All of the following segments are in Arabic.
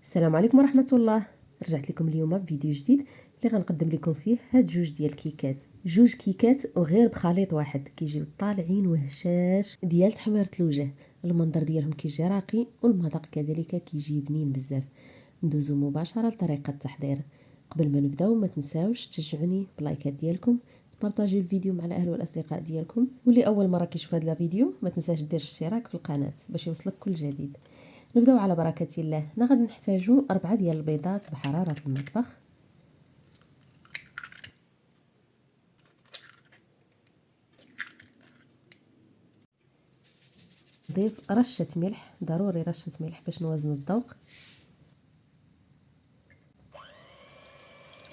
السلام عليكم ورحمه الله. رجعت لكم اليوم بفيديو جديد اللي غنقدم لكم فيه هاد جوج ديال الكيكات، جوج كيكات وغير بخليط واحد كيجيو طالعين وهشاش ديال تحميره الوجه. المنظر ديالهم كيجي راقي والمذاق كذلك كيجي بنين بزاف. ندوزو مباشره لطريقه التحضير. قبل ما نبداو ما تنساوش تشجعوني بلايكات ديالكم، بارطاجيو الفيديو مع الاهل والاصدقاء ديالكم، واللي اول مره كيشوف هذا الفيديو ما تنساش دير اشتراك في القناه باش يوصلك كل جديد. نبداو على بركه الله. غادي نحتاجو 4 ديال البيضات بحراره المطبخ، نضيف رشه ملح، ضروري رشه ملح باش نوازنوا الذوق.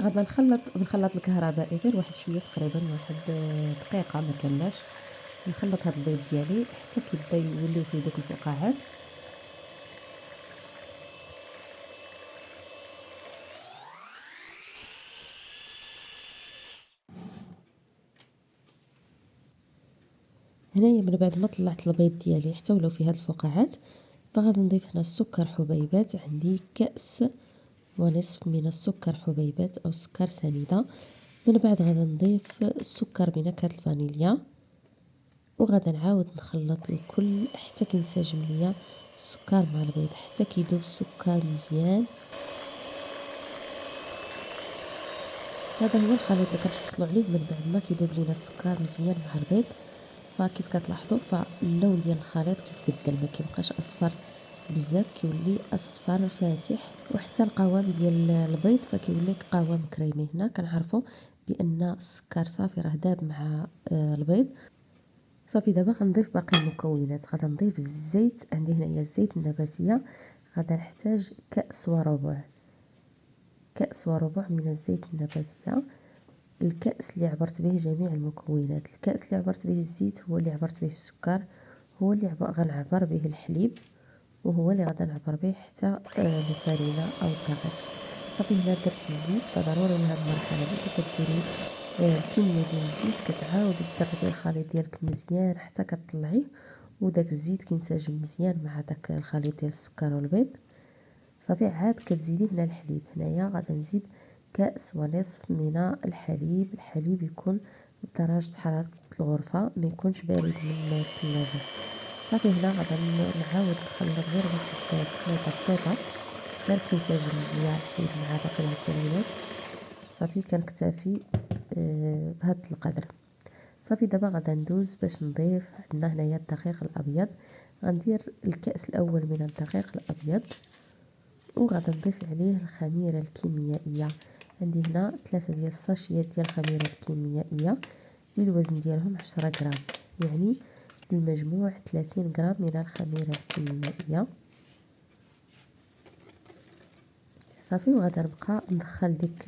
غادي نخلط بالخلاط الكهربائي غير واحد شويه، تقريبا واحد دقيقه ما كاملاش. نخلط هذا البيض ديالي حتى كيبدا يوليو فيه دوك الفقاعات. هنايا من بعد ما طلعت البيض ديالي حتى ولاو فيه هاد الفقاعات، فغادي نضيف هنا السكر حبيبات. عندي كأس ونصف من السكر حبيبات او سكر سنيده. من بعد غادي نضيف السكر بنكهه الفانيليا، وغادي نعاود نخلط الكل حتى كينسجم ليا السكر مع البيض، حتى كيذوب السكر مزيان. هذا هو الخليط اللي كنحصلوا عليه من بعد ما كيذوب لينا السكر مزيان مع البيض. فكيف كتلاحظوا فاللون ديال الخليط كيتبدل، ما كيبقاش اصفر بزاف، كيولي اصفر فاتح. وحتى القوام ديال البيض فكيولي قوام كريمي. هنا كنعرفوا بان السكر صافي راه داب مع البيض. صافي دابا غنضيف باقي المكونات. غادي نضيف الزيت، عندي هنايا الزيت النباتيه. غادي نحتاج كأس وربع، كأس وربع من الزيت النباتيه. الكأس اللي عبرت به جميع المكونات، الكأس اللي عبرت به الزيت هو اللي عبرت به السكر، هو اللي غنعبر به الحليب، وهو اللي غادي نعبر به حتى الفرينه او الدقيق. صافي هنا درت الزيت، فضروري لهاد المرحله اللي كديري الكميه ديال الزيت كتعاودي تضربي الخليط ديالك مزيان حتى كطلعيه، وداك الزيت كينسجم مزيان مع داك الخليط ديال السكر والبيض. صافي عاد كتزيدي هنا الحليب. هنايا غادي نزيد كأس ونصف من الحليب. الحليب يكون بدرجة حرارة الغرفة، ما يكونش بارد من الثلاجة. صافي هنا غادي نعاود نخلط غير واحد تخليطة بسيطة غير كينسجم ليا الحليب مع باقي المكونات. صافي كنكتفي بهذا القدر. صافي دابا غادا ندوز باش نضيف. عندنا هنايا الدقيق الابيض، غندير الكأس الاول من الدقيق الابيض، وغادا نضيف عليه الخميره الكيميائيه. عندي هنا 3 ديال الساشيات ديال الخميره الكيميائيه اللي الوزن ديالهم 10 غرام، يعني المجموع 30 غرام من الخميره الكيميائيه. صافي وغادا نبقى ندخل ديك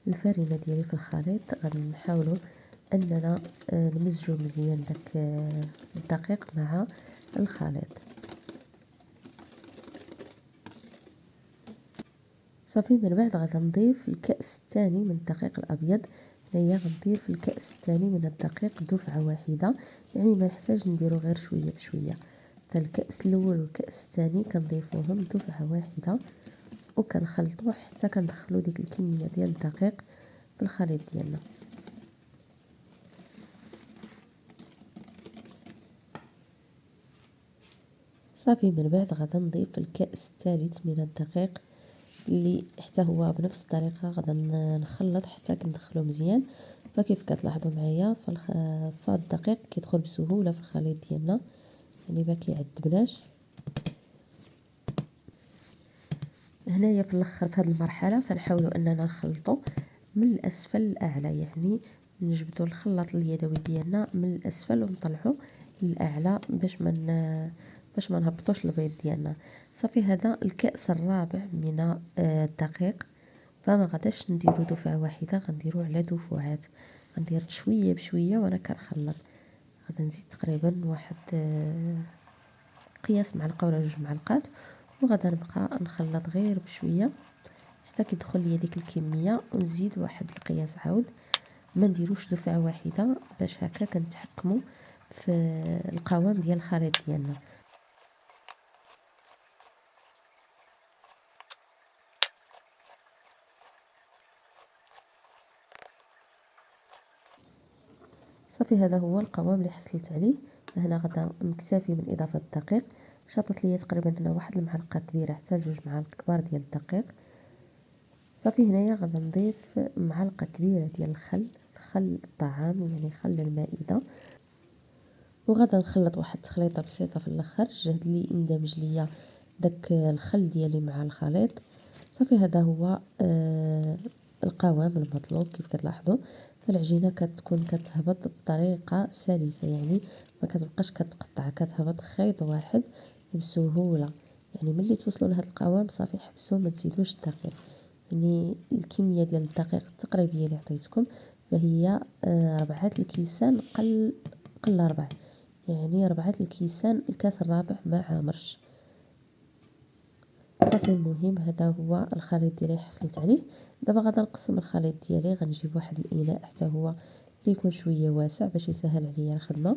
الفرينه ديالي في الخليط. غادي نحاولوا اننا نمزجوا مزيان داك الدقيق مع الخليط. صافي من بعد غادي نضيف الكأس الثاني من الدقيق الابيض. هنايا غنضيف الكأس الثاني من الدقيق دفعه واحده، يعني ما نحتاج نديرو غير شويه بشويه. فالكأس الاول والكأس الثاني كنضيفوهم دفعه واحده، وكنخلطوه حتى كندخلو ديك الكميه ديال الدقيق في الخليط ديالنا. صافي من بعد غادي نضيف الكأس الثالث من الدقيق اللي حتى هو بنفس الطريقه غادي نخلط حتى كندخلو مزيان. فكيف كتلاحظوا معايا فالدقيق كيدخل بسهوله في الخليط ديالنا، يعني ما كيعذبناش. هنايا في الاخر في هذه المرحله فنحاولوا اننا نخلطوا من الاسفل للاعلى، يعني نجبدوا الخلاط اليدوي ديالنا من الاسفل ونطلعوا للاعلى باش ما نهبطوش البيض ديالنا. صافي هذا الكأس الرابع من الدقيق، فما غاداش نديرو دفعه واحده، غنديرو على دفعات. غندير شويه بشويه وانا كنخلط. غادي نزيد تقريبا واحد قياس معلقه ولا 2 معلقات، وغادا نبقى نخلط غير بشويه حتى كيدخل ليا ديك الكميه، ونزيد واحد القياس عاود. ما نديروش دفعه واحده باش هكا كنتحكموا في القوام ديال الخليط ديالنا. صافي هذا هو القوام اللي حصلت عليه. هنا غادا نكتفي من اضافه الدقيق. شاطت ليا تقريبا هنا واحد المعلقه كبيره حتى 2 معالق كبار ديال الدقيق. صافي هنايا غادا نضيف معلقه كبيره ديال خل الطعام، يعني خل المائده، وغادا نخلط واحد التخليطه بسيطه في الاخر جهد لي يندمج ليا داك الخل ديالي مع الخليط. صافي هذا هو القوام المطلوب. كيف كتلاحظوا فالعجينه كتكون كتهبط بطريقه سلسه، يعني ما كتبقاش كتقطع، كتهبط خيط واحد بسهوله. يعني ملي توصلوا لهذا القوام صافي حبسوا، ما تزيدوش الدقيق. يعني الكميه ديال الدقيق التقريبيه اللي عطيتكم فهي 4 الكيسان قل 4، يعني 4 الكيسان الكاس الرابع ما عامرش. صافي المهم هذا هو الخليط ديالي حصلت عليه. دابا غادا نقسم الخليط ديالي. غنجيب واحد الاناء حتى هو اللي يكون شويه واسع باش يسهل عليا الخدمه.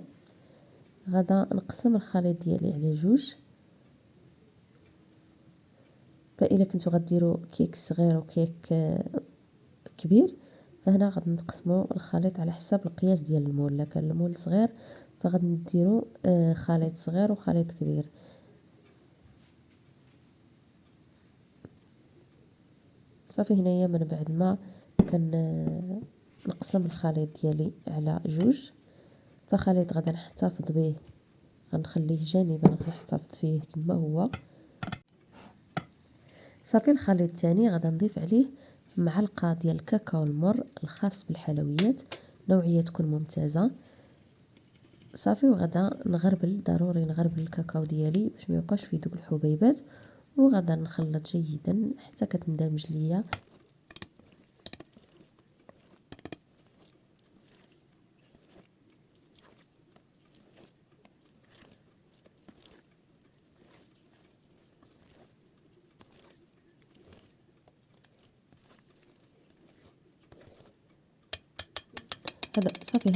غادا نقسم الخليط ديالي على 2. فإلا كنتو غديروا كيك صغير وكيك كبير فهنا غادي نقسموا الخليط على حسب القياس ديال المول. الا كان المول صغير فغادي نديروا خليط صغير وخليط كبير. صافي هنايا من بعد ما نقسم الخليط ديالي على 2، فخليط غادي نحتفظ به غنخليه جانبا، غنحتفظ فيه كما هو. صافي الخليط الثاني غادي نضيف عليه معلقه ديال الكاكاو المر الخاص بالحلويات، نوعيه تكون ممتازه. صافي وغادا نغربل، ضروري نغربل الكاكاو ديالي باش ما يبقاش فيه دوك الحبيبات، وغادا نخلط جيدا حتى كتندمج ليا.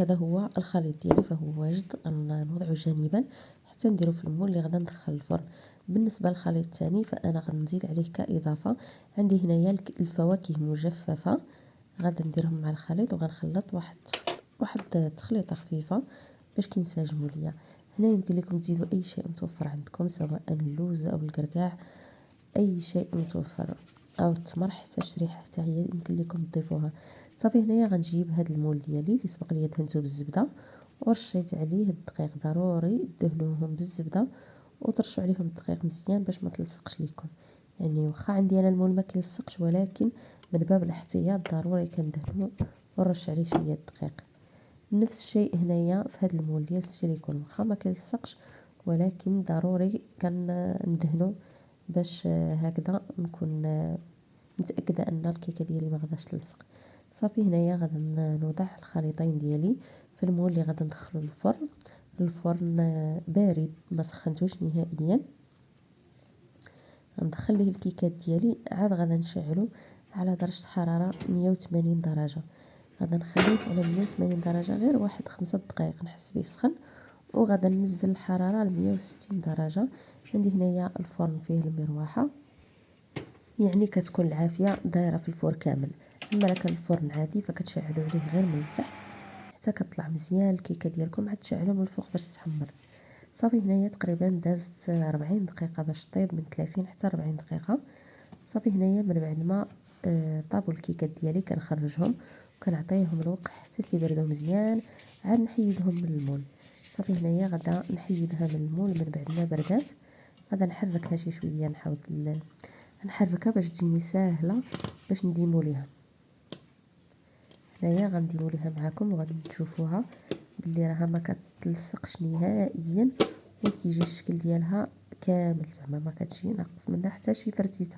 هذا هو الخليط ديالي فهو واجد. نوضعه جانبا حتى نديرو في المول اللي غادا ندخل الفرن. بالنسبه للخليط الثاني فانا غنزيد عليه كاضافه عندي هنايا الفواكه مجففه، غادا نديرهم مع الخليط وغنخلط واحد التخليطه خفيفه باش كينسجموا ليا. هنا يمكن لكم تزيدوا اي شيء متوفر عندكم، سواء اللوز او الكركاع، اي شيء متوفر، او التمر حتى شريحه حتى هي يمكن لكم تضيفوها. صافي هنايا غنجيب هاد المول ديالي اللي سبق لي دهنته بالزبده ورشيت عليه الدقيق. ضروري دهنوهم بالزبده وترشوا عليهم الدقيق مزيان باش ما تلصقش لكم. يعني واخا عندي انا المول ما كيلصقش، ولكن من باب الاحتياط ضروري كندهنو ونرش عليه شويه الدقيق. نفس الشيء هنايا في هذا المول ديال السيليكون، واخا ما كيلصقش ولكن ضروري كندهنو باش هكذا نكون متاكده ان الكيكه ديالي ما غاداش تلصق. صافي هنايا غادا نوضع الخليطين ديالي في المول اللي غادا ندخلو للفرن. الفرن بارد ما سخنتوش نهائيا. غندخل ليه الكيكات ديالي، عاد غادا نشعلو على درجه حراره 180 درجه. غادا نخليه على 180 درجه غير واحد 5 دقائق نحس به سخن، وغادا ننزل الحراره ل 160 درجه. عندي هنايا الفرن فيه المروحه، يعني كتكون العافيه دايره في الفور كامل. اما الا كان الفرن عادي فكتشعلوا عليه غير من التحت حتى كطلع مزيان الكيكه ديالكم، عاد تشعلوا من الفوق باش تحمر. صافي هنايا تقريبا دازت 40 دقيقه باش طيب، من 30 حتى 40 دقيقه. صافي هنايا من بعد ما طابوا الكيكات ديالي كنخرجهم وكنعطيهم الوقت حتى تيبردوا مزيان، عاد نحيدهم من المول. صافي هنايا غادا نحيدها من المول من بعد ما بردات. غادا نحركها شي شويه، نحاول نحركها باش تجيني ساهله باش نديمو ليها. هنايا غنديمو ليها معكم وغادي تشوفوها باللي راها ما كتلصقش نهائيا، وكيجي الشكل ديالها كامل، زعما ما كتجي ناقص منها حتى شي فرتيته.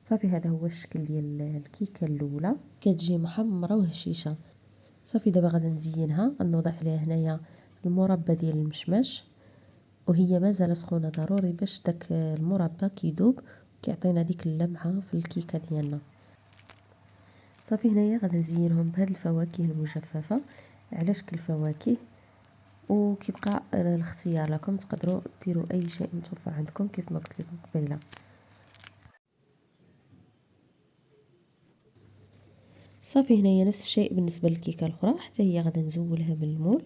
صافي هذا هو الشكل ديال الكيكه الاولى، كتجي محمره وهشيشه. صافي دابا غادا نزينها. غنوضع عليها هنايا المربى ديال المشماش وهي مازال سخونه، ضروري باش داك المربى كيذوب كيعطينا ديك اللمعه في الكيكه ديالنا. صافي هنايا غادا نزينهم بهاد الفواكه المجففه على شكل فواكه، وكيبقى الاختيار لكم، تقدروا ديروا اي شيء متوفر عندكم كيف ما قلت لكم قبيله. صافي هنايا نفس الشيء بالنسبه للكيكه الاخرى، حتى هي غادا نزولها من المول.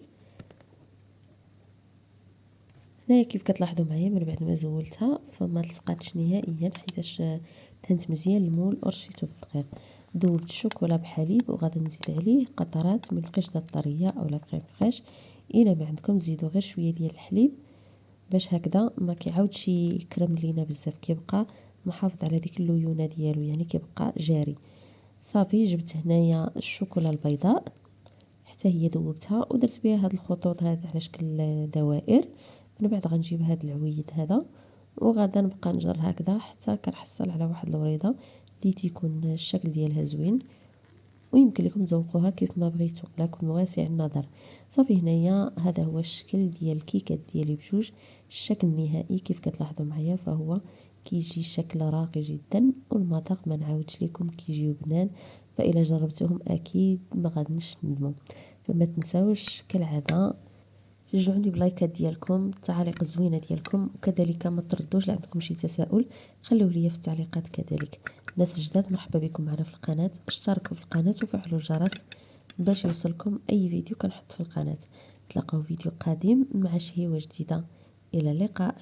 هنايا كيف كتلاحظوا معايا من بعد ما زولتها فما لصقاتش نهائيا، حيتاش دهنت مزيان المول ورشيته بالدقيق. ذوبت الشوكولا بحليب وغادا نزيد عليه قطرات من القشطه الطريه اولا كريم فريش. الا ما عندكم زيدوا غير شويه ديال الحليب باش هكذا ما كيعاودش يكرم لينا بزاف، كيبقى محافظ على ديك الليونه ديالو، يعني كيبقى جاري. صافي جبت هنايا الشوكولا البيضاء حتى هي ذوبتها ودرت بها هاد الخطوط هذا على شكل دوائر. من بعد غنجيب هاد العويد هذا وغادا نبقى نجر هكذا حتى كنحصل على واحد الوريضه اللي تيكون الشكل ديالها زوين، ويمكن لكم تذوقوها كيف ما بغيتو لكم واسع النظر. صافي هنايا هذا هو الشكل ديال الكيكات ديالي بجوج. الشكل النهائي كيف كتلاحظوا معايا فهو كيجي شكل راقي جدا، والمذاق ما نعاودش لكم كيجيو بنان، فإلا جربتوهم اكيد ما غادنش تندموا. فما تنساوش كالعاده شجعوني بلايكات ديالكم، التعاليق الزوينه ديالكم، وكذلك ما تردوش اللي عندكم شي تساؤل خلوه لي في التعليقات. كذلك الناس الجداد مرحبا بكم معنا في القناه، اشتركوا في القناه وفعلوا الجرس باش يوصلكم اي فيديو كنحط في القناه. تلاقاو فيديو قادم مع شهيوه جديده، الى اللقاء.